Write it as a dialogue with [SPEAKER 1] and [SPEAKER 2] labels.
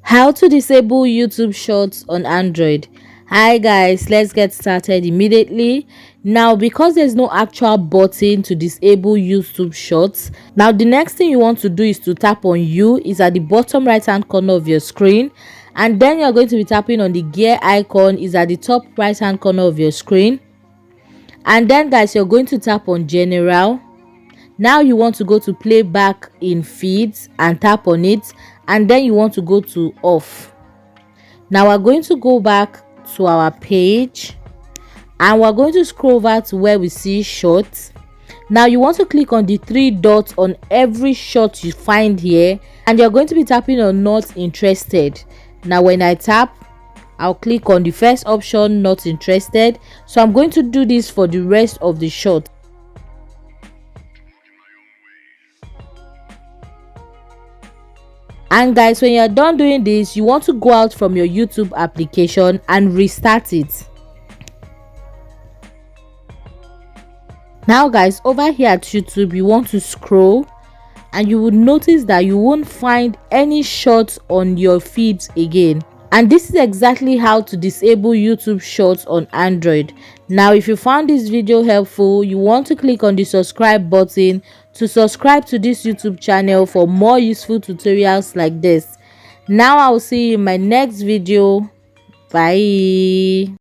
[SPEAKER 1] How to disable YouTube Shorts on Android. Hi guys, let's get started immediately. Now, because there's no actual button to disable YouTube Shorts, now the next thing you want to do is to tap on "You" is at the bottom right hand corner of your screen, and then you're going to be tapping on the gear icon is at the top right hand corner of your screen, and then guys, you're going to tap on General. Now you want to go to playback in feeds and tap on it, and then you want to go to off. Now we're going to go back to our page and we're going to scroll over to where we see shorts. Now you want to click on the three dots on every short you find here, and you're going to be tapping on not interested. Now when I tap, I'll click on the first option, not interested. So I'm going to do this for the rest of the short. And guys, when you're done doing this, you want to go out from your YouTube application and restart it. Now guys, over here at YouTube, you want to scroll and you will notice that you won't find any shorts on your feeds again. And this is exactly how to disable YouTube Shorts on Android. Now if you found this video helpful, you want to click on the subscribe button to subscribe to this YouTube channel for more useful tutorials like this. Now I will see you in my next video. Bye.